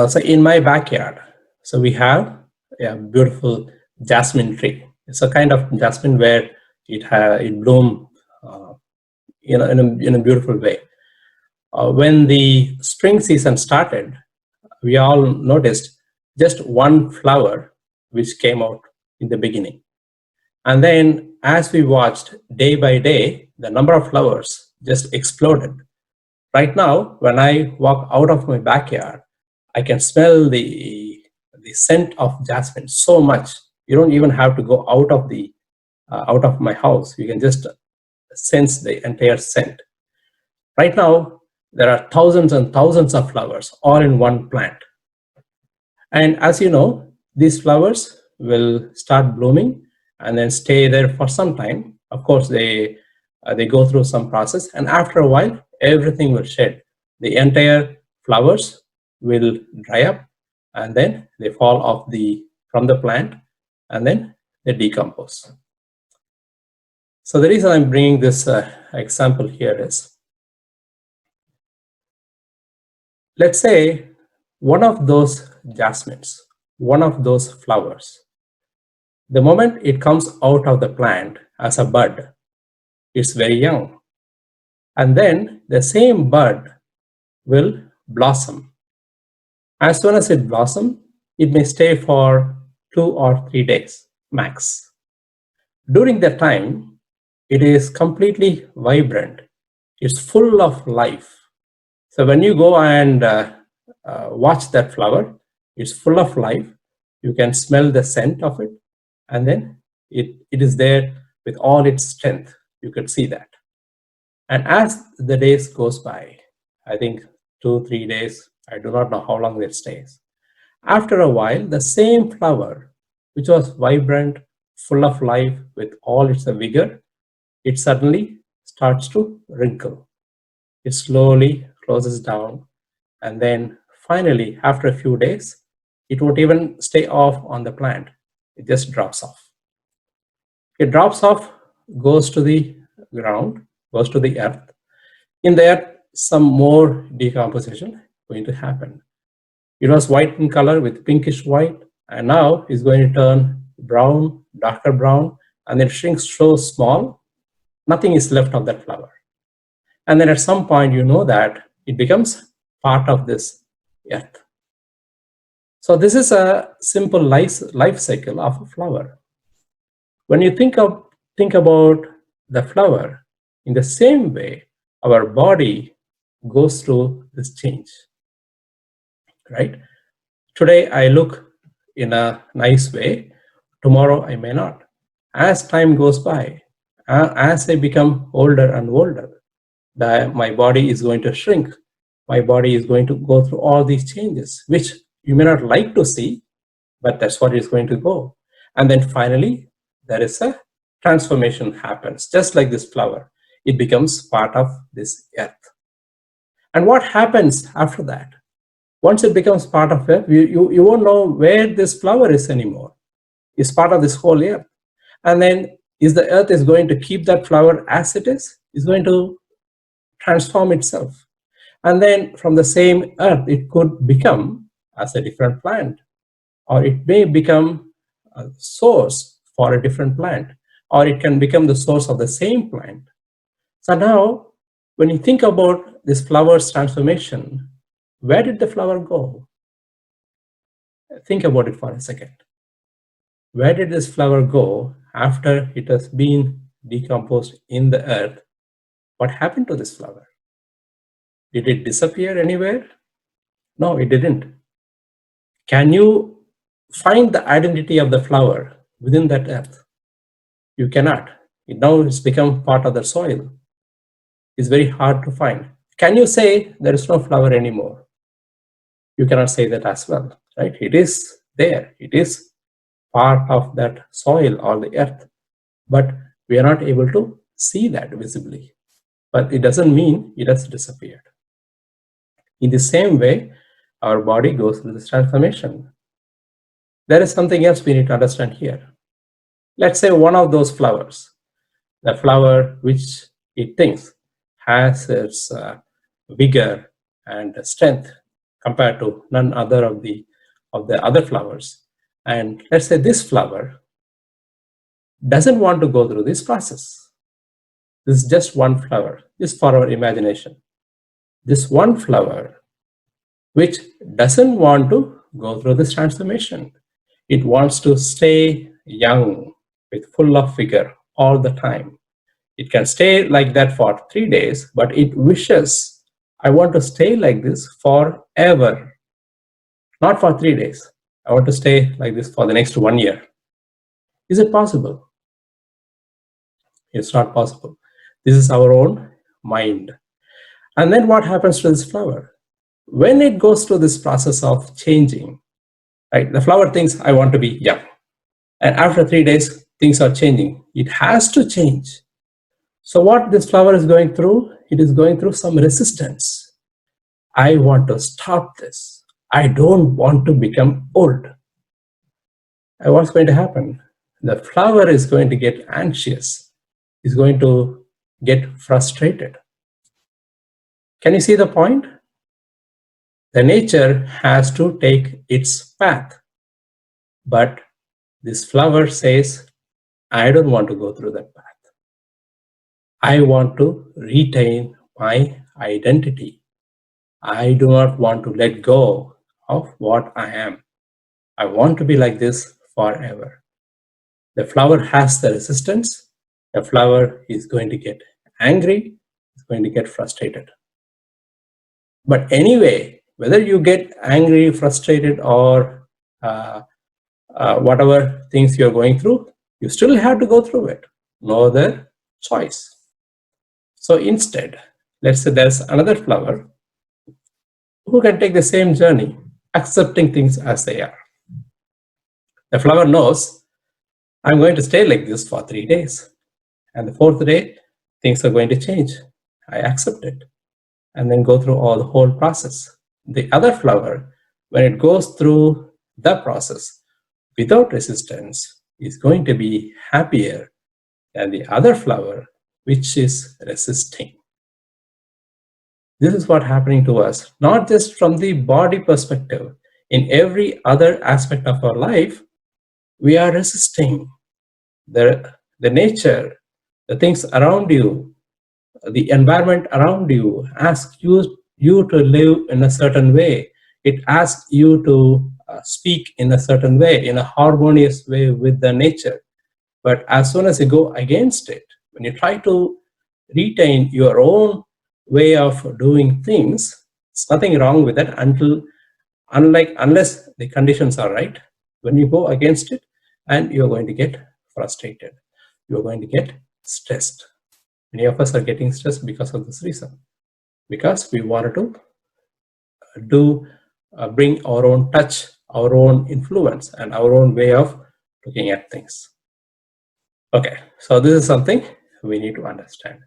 So in my backyard, so we have a beautiful jasmine tree. It's a kind of jasmine where it bloom, in a beautiful way. When the spring season started, we all noticed just one flower which came out in the beginning. And then as we watched day by day, the number of flowers just exploded. Right now, when I walk out of my backyard, I can smell the scent of jasmine so much. You don't even have to go out of my house. You can just sense the entire scent. Right now, there are thousands and thousands of flowers all in one plant. And as you know, these flowers will start blooming and then stay there for some time. Of course, they go through some process, and after a while, everything will shed. The entire flowers will dry up, and then they fall off from the plant, and then they decompose. So the reason I'm bringing this example here is, let's say one of those jasmines, one of those flowers, the moment it comes out of the plant as a bud, it's very young. And then the same bud will blossom. As soon as it blossoms, it may stay for 2 or 3 days max. During that time, it is completely vibrant. It's full of life. So when you go and watch that flower, it's full of life. You can smell the scent of it, and then it is there with all its strength. You could see that. And as the days goes by, I think 2-3 days, I do not know how long it stays. After a while, the same flower, which was vibrant, full of life, with all its vigor, it suddenly starts to wrinkle. It slowly closes down, and then finally, after a few days, it won't even stay off on the plant. It just drops off. It drops off, goes to the ground, goes to the earth. In there, some more decomposition going to happen. It was white in color with pinkish white, and now it's going to turn brown, darker brown, and then shrinks so small, nothing is left of that flower. And then at some point, you know that it becomes part of this earth. So this is a simple life cycle of a flower. When you think about the flower, in the same way, our body goes through this change, right? Today I look in a nice way, tomorrow I may not. As time goes by, as I become older and older, my body is going to shrink. My body is going to go through all these changes, which you may not like to see, but that's what is going to go. And then finally, there is a transformation happens, just like this flower. It becomes part of this earth. And what happens after that? Once it becomes part of it, you won't know where this flower is anymore. It's part of this whole earth. And then is the earth is going to keep that flower as it is? It's going to transform itself. And then from the same earth, it could become as a different plant, or it may become a source for a different plant, or it can become the source of the same plant. So now, when you think about this flower's transformation, where did the flower go? Think about it for a second. Where did this flower go after it has been decomposed in the earth? What happened to this flower? Did it disappear anywhere? No, it didn't. Can you find the identity of the flower within that earth? You cannot. Now it's become part of the soil. It's very hard to find. Can you say there is no flower anymore? You cannot say that as well, right? It is there. It is part of that soil or the earth, but we are not able to see that visibly. But it doesn't mean it has disappeared. In the same way, our body goes through this transformation. There is something else we need to understand here. Let's say one of those flowers, the flower which it thinks has its vigor and strength, compared to none other of the other flowers. And let's say this flower doesn't want to go through this process. This is just one flower, just for our imagination. This one flower which doesn't want to go through this transformation. It wants to stay young with full of vigor all the time. It can stay like that for 3 days, but it wishes, I want to stay like this forever. Not for 3 days. I want to stay like this for the next 1 year. Is it possible? It's not possible. This is our own mind. And then what happens to this flower? When it goes through this process of changing, right? The flower thinks, I want to be young. And after 3 days, things are changing. It has to change. So what this flower is going through, it is going through some resistance. I want to stop this. I don't want to become old. And what's going to happen? The flower is going to get anxious. Is going to get frustrated. Can you see the point? The nature has to take its path. But this flower says, I don't want to go through that path. I want to retain my identity. I do not want to let go of what I am. I want to be like this forever. The flower has the resistance. The flower is going to get angry. It's going to get frustrated. But anyway, whether you get angry, frustrated, or whatever things you're going through, you still have to go through it. No other choice. So instead, let's say there's another flower who can take the same journey, accepting things as they are. The flower knows, I'm going to stay like this for 3 days. And the 4th day, things are going to change. I accept it. And then go through all the whole process. The other flower, when it goes through the process without resistance, is going to be happier than the other flower, which is resisting. This is what's happening to us, not just from the body perspective. In every other aspect of our life, we are resisting. The nature, the things around you, the environment around you asks you to live in a certain way. It asks you to speak in a certain way, in a harmonious way with the nature. But as soon as you go against it, when you try to retain your own way of doing things, there's nothing wrong with that unless the conditions are right. When you go against it, and you're going to get frustrated, you're going to get stressed. Many of us are getting stressed because of this reason, because we wanted to bring our own touch, our own influence, and our own way of looking at things. Okay, so this is something we need to understand.